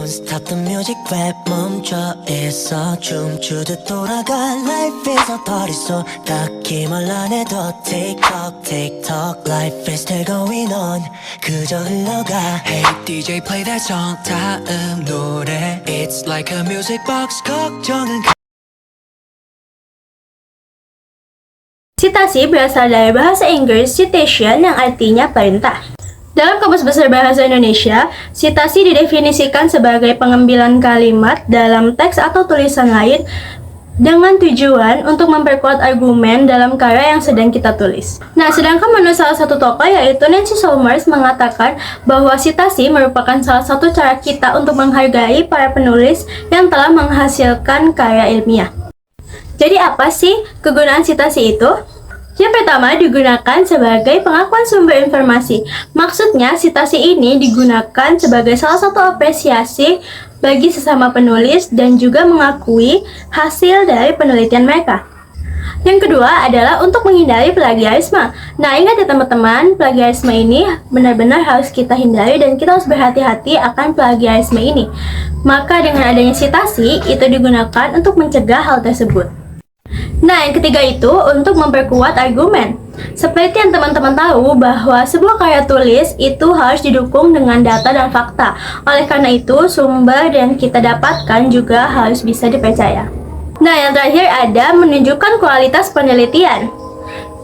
Stop the music rap 멈춰 있어 춤추듯 돌아가 Life is a party so 딱히 말 안 해도 TikTok TikTok Life is still going on 그저 흘러가 Hey DJ play that song 다음 노래 It's like a music box 걱정은 Citasi berasal dari bahasa Inggris citation yang artinya perintah. Dalam Kamus Besar Bahasa Indonesia, citasi didefinisikan sebagai pengambilan kalimat dalam teks atau tulisan lain dengan tujuan untuk memperkuat argumen dalam karya yang sedang kita tulis. Nah, sedangkan menurut salah satu tokoh yaitu Nancy Somers mengatakan bahwa citasi merupakan salah satu cara kita untuk menghargai para penulis yang telah menghasilkan karya ilmiah. Jadi apa sih kegunaan citasi itu? Yang pertama digunakan sebagai pengakuan sumber informasi. Maksudnya citasi ini digunakan sebagai salah satu apresiasi bagi sesama penulis dan juga mengakui hasil dari penelitian mereka. Yang kedua adalah untuk menghindari plagiarisme. Nah, ingat ya teman-teman, plagiarisme ini benar-benar harus kita hindari dan kita harus berhati-hati akan plagiarisme ini. Maka dengan adanya citasi, itu digunakan untuk mencegah hal tersebut. Nah, yang ketiga itu untuk memperkuat argumen. Seperti yang teman-teman tahu bahwa sebuah karya tulis itu harus didukung dengan data dan fakta. Oleh karena itu, sumber yang kita dapatkan juga harus bisa dipercaya. Nah, yang terakhir ada menunjukkan kualitas penelitian.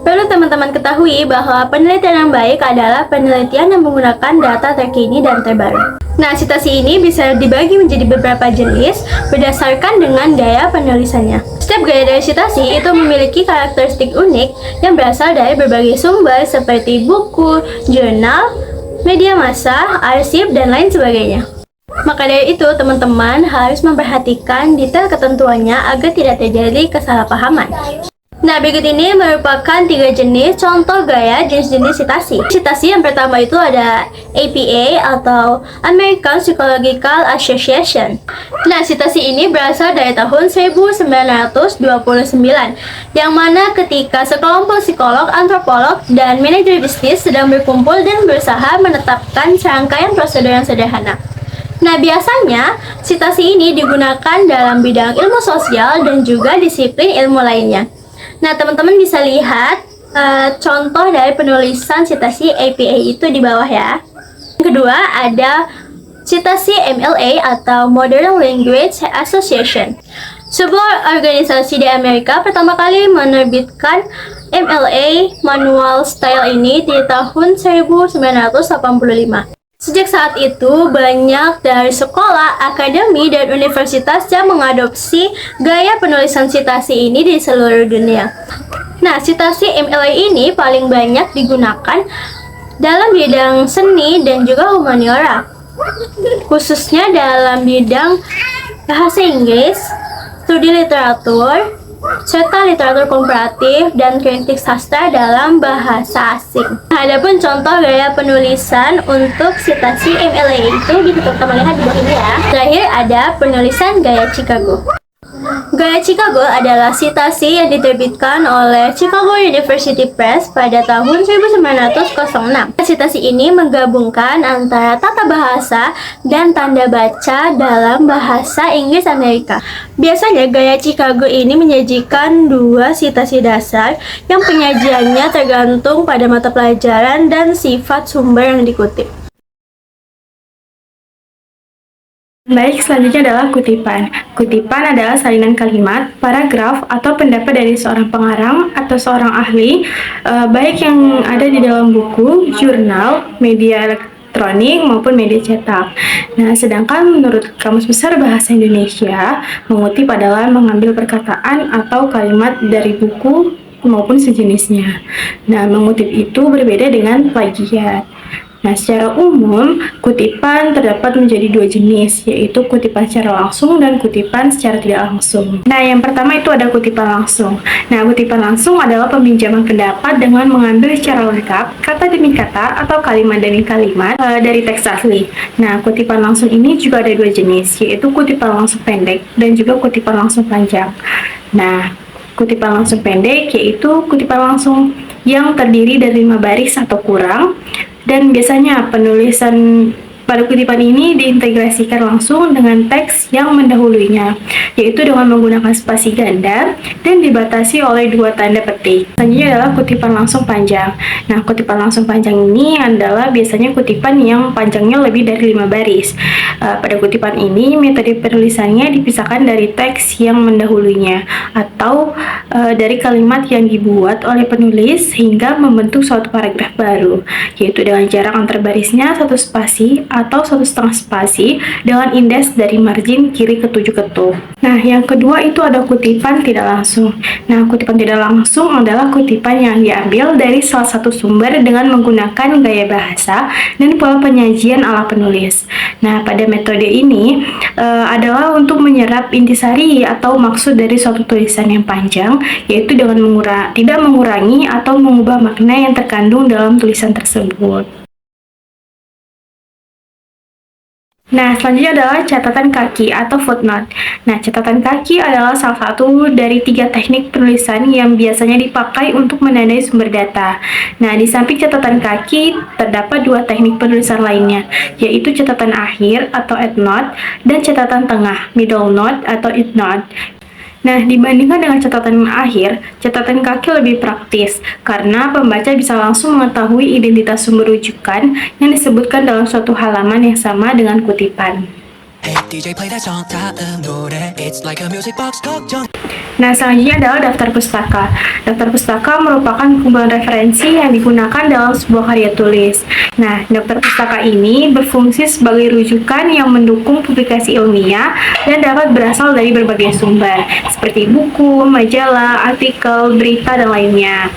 Perlu teman-teman ketahui bahwa penelitian yang baik adalah penelitian yang menggunakan data terkini dan terbaru. Nah, citasi ini bisa dibagi menjadi beberapa jenis berdasarkan dengan gaya penulisannya. Setiap gaya dari citasi itu memiliki karakteristik unik yang berasal dari berbagai sumber seperti buku, jurnal, media massa, arsip, dan lain sebagainya. Maka dari itu, teman-teman harus memperhatikan detail ketentuannya agar tidak terjadi kesalahpahaman. Nah, berikut ini merupakan 3 jenis contoh gaya jenis-jenis citasi. Citasi yang pertama itu ada APA atau American Psychological Association. Nah, citasi ini berasal dari tahun 1929, yang mana ketika sekelompok psikolog, antropolog, dan manajer bisnis sedang berkumpul dan berusaha menetapkan serangkaian prosedur yang sederhana. Nah, biasanya citasi ini digunakan dalam bidang ilmu sosial dan juga disiplin ilmu lainnya. Nah, teman-teman bisa lihat contoh dari penulisan citasi APA itu di bawah ya. Yang kedua ada citasi MLA atau Modern Language Association. Sebuah organisasi di Amerika pertama kali menerbitkan MLA Manual Style ini di tahun 1985. Sejak saat itu, banyak dari sekolah, akademi, dan universitas yang mengadopsi gaya penulisan citasi ini di seluruh dunia. Nah, citasi MLA ini paling banyak digunakan dalam bidang seni dan juga humaniora, khususnya dalam bidang bahasa Inggris, studi literatur, serta literatur komparatif dan kritik sastra dalam bahasa asing. Adapun contoh gaya penulisan untuk citasi MLA itu bisa teman-teman lihat di bawah ini ya. Terakhir ada penulisan gaya Chicago. Gaya Chicago adalah citasi yang diterbitkan oleh Chicago University Press pada tahun 1906. Citasi ini menggabungkan antara tata bahasa dan tanda baca dalam bahasa Inggris Amerika. Biasanya gaya Chicago ini menyajikan 2 citasi dasar yang penyajiannya tergantung pada mata pelajaran dan sifat sumber yang dikutip. Baik, selanjutnya adalah kutipan. Kutipan adalah salinan kalimat, paragraf, atau pendapat dari seorang pengarang atau seorang ahli, baik yang ada di dalam buku, jurnal, media elektronik, maupun media cetak. Nah, sedangkan menurut Kamus Besar Bahasa Indonesia, mengutip adalah mengambil perkataan atau kalimat dari buku maupun sejenisnya. Nah, mengutip itu berbeda dengan plagiat. Nah, secara umum, kutipan terdapat menjadi 2 jenis, yaitu kutipan secara langsung dan kutipan secara tidak langsung. Nah, yang pertama itu ada kutipan langsung. Nah, kutipan langsung adalah peminjaman pendapat dengan mengambil secara lengkap, kata demi kata, atau kalimat demi kalimat dari teks asli. Nah, kutipan langsung ini juga ada 2 jenis, yaitu kutipan langsung pendek dan juga kutipan langsung panjang. Nah, kutipan langsung pendek yaitu kutipan langsung yang terdiri dari 5 baris atau kurang, dan biasanya penulisan Pada kutipan ini diintegrasikan langsung dengan teks yang mendahulunya, yaitu dengan menggunakan spasi ganda dan dibatasi oleh dua tanda petik. Selanjutnya adalah kutipan langsung panjang. Nah, kutipan langsung panjang ini adalah biasanya kutipan yang panjangnya lebih dari 5 baris. Pada kutipan ini, metode penulisannya dipisahkan dari teks yang mendahulunya atau dari kalimat yang dibuat oleh penulis hingga membentuk suatu paragraf baru, yaitu dengan jarak antar barisnya 1 spasi atau 1,5 spasi dengan indeks dari margin kiri ke 7 ketuk. Nah, yang kedua itu ada kutipan tidak langsung. Nah, kutipan tidak langsung adalah kutipan yang diambil dari salah satu sumber dengan menggunakan gaya bahasa dan pola penyajian ala penulis. Nah, pada metode ini adalah untuk menyerap intisari atau maksud dari suatu tulisan yang panjang, yaitu dengan tidak mengurangi atau mengubah makna yang terkandung dalam tulisan tersebut. Nah, selanjutnya adalah catatan kaki atau footnote. Nah, catatan kaki adalah salah satu dari 3 teknik penulisan yang biasanya dipakai untuk menandai sumber data. Nah, di samping catatan kaki, terdapat 2 teknik penulisan lainnya, yaitu catatan akhir atau endnote dan catatan tengah, middle note atau endnote. Nah, dibandingkan dengan catatan akhir, catatan kaki lebih praktis karena pembaca bisa langsung mengetahui identitas sumber rujukan yang disebutkan dalam suatu halaman yang sama dengan kutipan. Hey DJ play that song 다음 노래 It's like a music box 걱정. Nah, selanjutnya adalah daftar pustaka. Daftar pustaka merupakan kumpulan referensi yang digunakan dalam sebuah karya tulis. Nah, daftar pustaka ini berfungsi sebagai rujukan yang mendukung publikasi ilmiah dan dapat berasal dari berbagai sumber, seperti buku, majalah, artikel, berita, dan lainnya.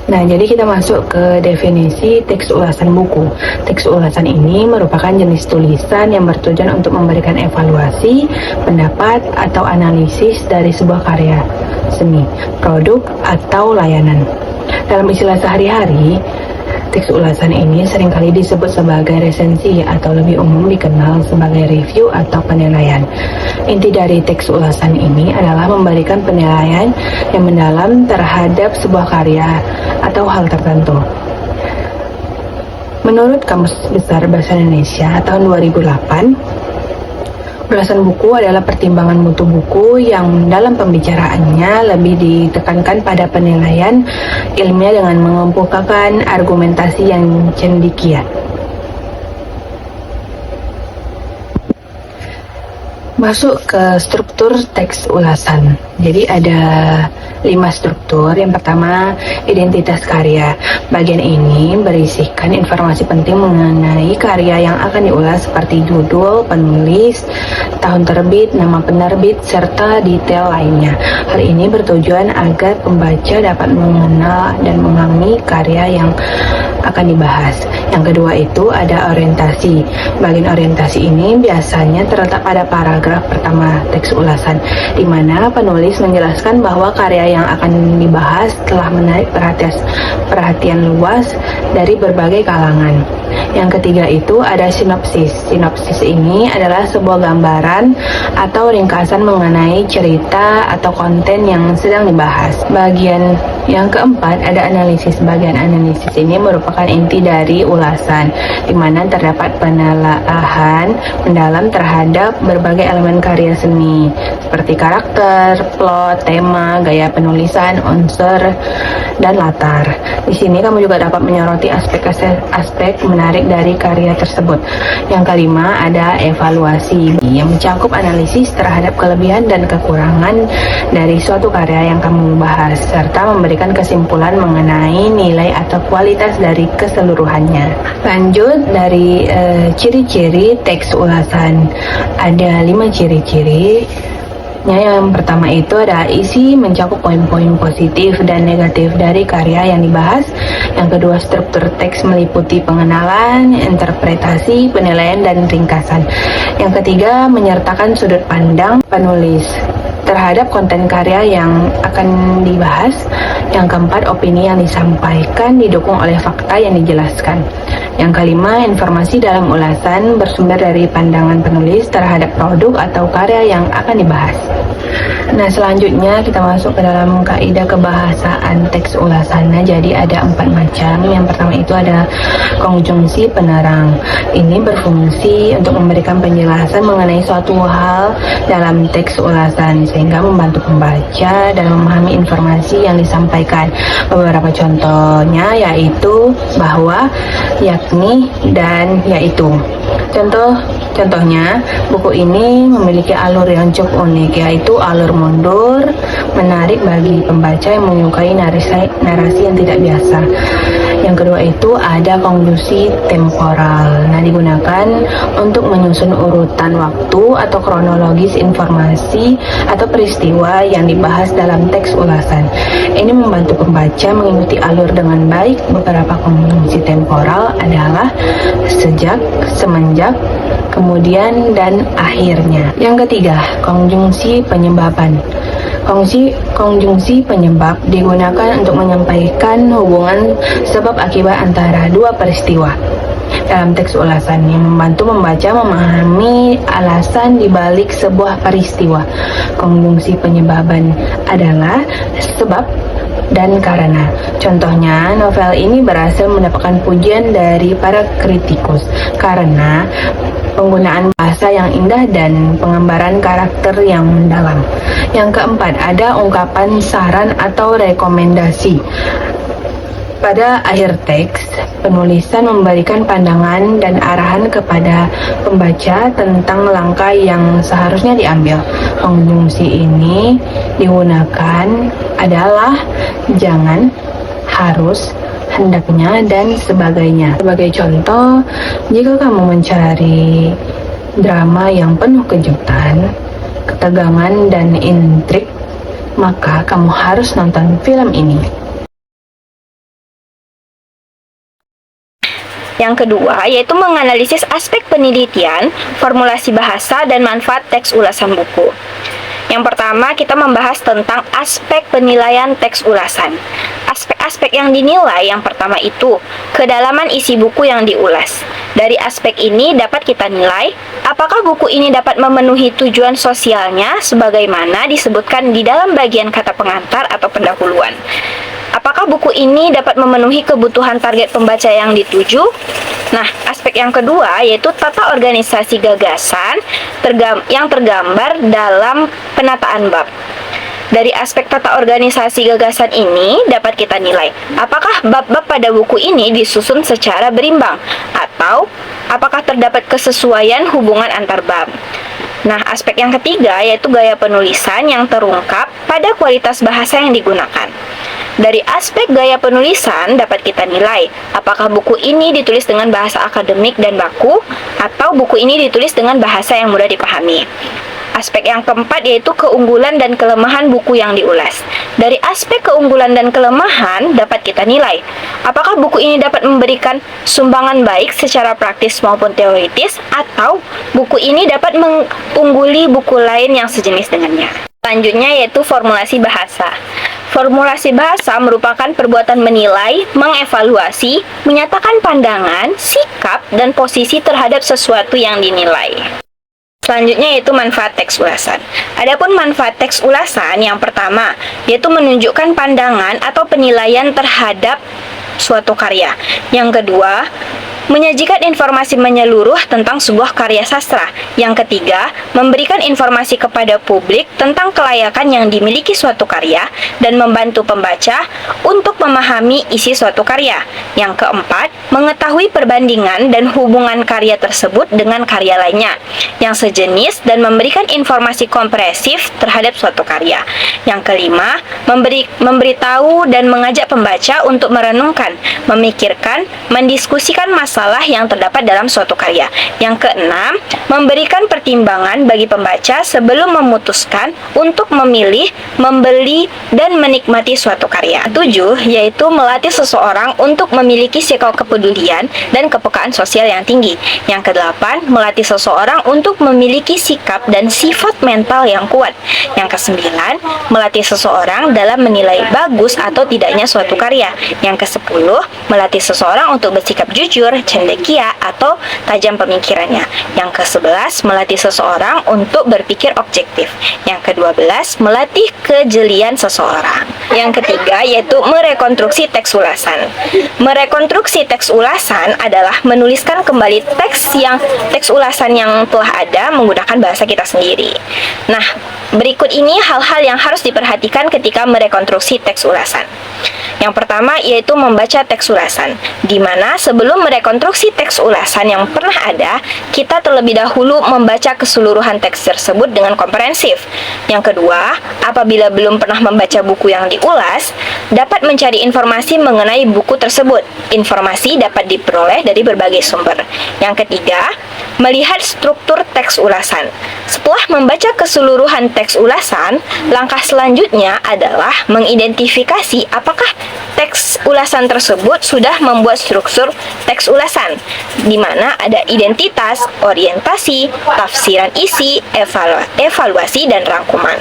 Nah, jadi kita masuk ke definisi teks ulasan buku. Teks ulasan ini merupakan jenis tulisan yang bertujuan untuk memberikan evaluasi, pendapat, atau analisis dari sebuah karya seni, produk, atau layanan. Dalam istilah sehari-hari, teks ulasan ini seringkali disebut sebagai resensi atau lebih umum dikenal sebagai review atau penilaian. Inti dari teks ulasan ini adalah memberikan penilaian yang mendalam terhadap sebuah karya atau hal tertentu. Menurut Kamus Besar Bahasa Indonesia tahun 2008, ulasan buku adalah pertimbangan mutu buku yang dalam pembicaraannya lebih ditekankan pada penilaian ilmiah dengan mengemukakan argumentasi yang cendekia. Masuk ke struktur teks ulasan. Jadi ada 5 struktur. Yang pertama, identitas karya. Bagian ini berisikan informasi penting mengenai karya yang akan diulas seperti judul, penulis, tahun terbit, nama penerbit, serta detail lainnya. Hal ini bertujuan agar pembaca dapat mengenal dan memahami karya yang akan dibahas. Yang kedua itu ada orientasi. Bagian orientasi ini biasanya terletak pada paragraf pertama teks ulasan, di mana penulis menjelaskan bahwa karya yang akan dibahas telah menarik perhatian luas dari berbagai kalangan. Yang ketiga itu ada sinopsis. Sinopsis ini adalah sebuah gambaran atau ringkasan mengenai cerita atau konten yang sedang dibahas. Bagian yang keempat ada analisis. Bagian analisis ini merupakan inti dari ulasan, di mana terdapat penelaahan mendalam terhadap berbagai elemen karya seni, seperti karakter, plot, tema, gaya penulisan, unsur, dan latar. Di sini kamu juga dapat menyoroti aspek menarik dari karya tersebut. Yang kelima ada evaluasi, yang mencakup analisis terhadap kelebihan dan kekurangan dari suatu karya yang kamu bahas, serta memberikan kesimpulan mengenai nilai atau kualitas dari keseluruhannya. Lanjut dari ciri-ciri teks ulasan. Ada 5 ciri-ciri. Yang pertama itu ada isi mencakup poin-poin positif dan negatif dari karya yang dibahas. Yang kedua, struktur teks meliputi pengenalan, interpretasi, penilaian, dan ringkasan. Yang ketiga, menyertakan sudut pandang penulis terhadap konten karya yang akan dibahas. Yang keempat, opini yang disampaikan didukung oleh fakta yang dijelaskan. Yang kelima, informasi dalam ulasan bersumber dari pandangan penulis terhadap produk atau karya yang akan dibahas. Nah, selanjutnya kita masuk ke dalam kaidah kebahasaan teks ulasannya. Jadi ada 4 macam. Yang pertama itu ada konjungsi penerang. Ini berfungsi untuk memberikan penjelasan mengenai suatu hal dalam teks ulasan sehingga membantu pembaca dalam memahami informasi yang disampaikan. Beberapa contohnya yaitu bahwa, yakni, dan yaitu. Contohnya, buku ini memiliki alur yang cukup unik, yaitu alur mundur, menarik bagi pembaca yang menyukai narasi yang tidak biasa. Yang kedua itu ada konjungsi temporal. Nah, digunakan untuk menyusun urutan waktu atau kronologis informasi atau peristiwa yang dibahas dalam teks ulasan. Ini membantu pembaca mengikuti alur dengan baik. Beberapa konjungsi temporal adalah sejak, semenjak, kemudian, dan akhirnya. Yang ketiga, konjungsi penyebaban. Konjungsi penyebab digunakan untuk menyampaikan hubungan sebab akibat antara dua peristiwa dalam teks ulasan yang membantu membaca memahami alasan dibalik sebuah peristiwa. Konjungsi penyebaban adalah sebab dan karena. Contohnya, novel ini berhasil mendapatkan pujian dari para kritikus karena penggunaan bahasa yang indah dan penggambaran karakter yang mendalam. Yang keempat, ada ungkapan saran atau rekomendasi. Pada akhir teks, penulisan memberikan pandangan dan arahan kepada pembaca tentang langkah yang seharusnya diambil. Konjungsi ini digunakan adalah jangan, harus, hendaknya, dan sebagainya. Sebagai contoh, jika kamu mencari drama yang penuh kejutan, ketegangan, dan intrik, maka kamu harus nonton film ini. Yang kedua, yaitu menganalisis aspek penelitian, formulasi bahasa, dan manfaat teks ulasan buku. Yang pertama, kita membahas tentang aspek penilaian teks ulasan. Aspek-aspek yang dinilai yang pertama itu kedalaman isi buku yang diulas. Dari aspek ini dapat kita nilai apakah buku ini dapat memenuhi tujuan sosialnya sebagaimana disebutkan di dalam bagian kata pengantar atau pendahuluan. Apakah buku ini dapat memenuhi kebutuhan target pembaca yang dituju? Nah, aspek yang kedua yaitu tata organisasi gagasan yang tergambar dalam penataan bab. Dari aspek tata organisasi gagasan ini dapat kita nilai apakah bab-bab pada buku ini disusun secara berimbang atau apakah terdapat kesesuaian hubungan antar bab. Nah, aspek yang ketiga yaitu gaya penulisan yang terungkap pada kualitas bahasa yang digunakan. Dari aspek gaya penulisan dapat kita nilai apakah buku ini ditulis dengan bahasa akademik dan baku atau buku ini ditulis dengan bahasa yang mudah dipahami. Aspek yang keempat yaitu keunggulan dan kelemahan buku yang diulas. Dari aspek keunggulan dan kelemahan dapat kita nilai apakah buku ini dapat memberikan sumbangan baik secara praktis maupun teoritis atau buku ini dapat mengungguli buku lain yang sejenis dengannya. Selanjutnya yaitu formulasi bahasa. Formulasi bahasa merupakan perbuatan menilai, mengevaluasi, menyatakan pandangan, sikap, dan posisi terhadap sesuatu yang dinilai. Selanjutnya yaitu manfaat teks ulasan. Adapun manfaat teks ulasan yang pertama yaitu menunjukkan pandangan atau penilaian terhadap suatu karya. Yang kedua, menyajikan informasi menyeluruh tentang sebuah karya sastra. Yang ketiga, memberikan informasi kepada publik tentang kelayakan yang dimiliki suatu karya dan membantu pembaca untuk memahami isi suatu karya. Yang keempat, mengetahui perbandingan dan hubungan karya tersebut dengan karya lainnya yang sejenis dan memberikan informasi komprehensif terhadap suatu karya. Yang kelima, memberitahu dan mengajak pembaca untuk merenungkan, memikirkan, mendiskusikan masalah yang terdapat dalam suatu karya. Yang keenam, memberikan pertimbangan bagi pembaca sebelum memutuskan untuk memilih, membeli, dan menikmati suatu karya. 7, yaitu melatih seseorang untuk memiliki sikap kepedulian dan kepekaan sosial yang tinggi. Yang ke-8, melatih seseorang untuk memiliki sikap dan sifat mental yang kuat. Yang ke-9, melatih seseorang dalam menilai bagus atau tidaknya suatu karya. Yang ke-10, melatih seseorang untuk bersikap jujur cendekia atau tajam pemikirannya. Yang ke-11, melatih seseorang untuk berpikir objektif. Yang ke-12, melatih kejelian seseorang. Yang ketiga yaitu merekonstruksi teks ulasan. Merekonstruksi teks ulasan adalah menuliskan kembali teks ulasan yang telah ada menggunakan bahasa kita sendiri. Nah, berikut ini hal-hal yang harus diperhatikan ketika merekonstruksi teks ulasan. Yang pertama yaitu membaca teks ulasan, di mana sebelum merekonstruksi teks ulasan yang pernah ada, kita terlebih dahulu membaca keseluruhan teks tersebut dengan komprehensif. Yang kedua, apabila belum pernah membaca buku yang diulas, dapat mencari informasi mengenai buku tersebut. Informasi dapat diperoleh dari berbagai sumber. Yang ketiga, melihat struktur teks ulasan. Setelah membaca keseluruhan teks ulasan, langkah selanjutnya adalah mengidentifikasi apakah teks ulasan tersebut sudah membuat struktur teks ulasan, di mana ada identitas, orientasi, tafsiran isi, evaluasi, dan rangkuman.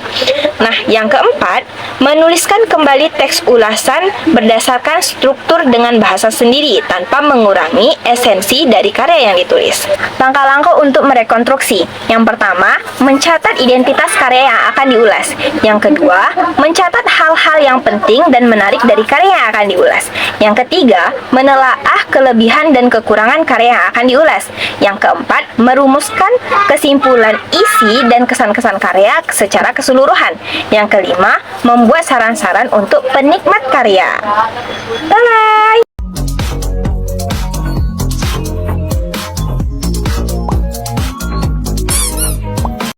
Nah, yang keempat, menuliskan kembali teks ulasan berdasarkan struktur dengan bahasa sendiri tanpa mengurangi esensi dari karya yang ditulis. Langkah-langkah untuk merekonstruksi. Yang pertama, mencatat identitas karya yang akan diulas. Yang kedua, mencatat hal-hal yang penting dan menarik dari karya yang akan diulas. Yang ketiga, menelaah kelebihan dan kekurangan karya yang akan diulas. Yang keempat, merumuskan kesimpulan isi dan kesan-kesan karya secara keseluruhan. Yang kelima, membuat saran-saran untuk penikmat karya. Bye-bye!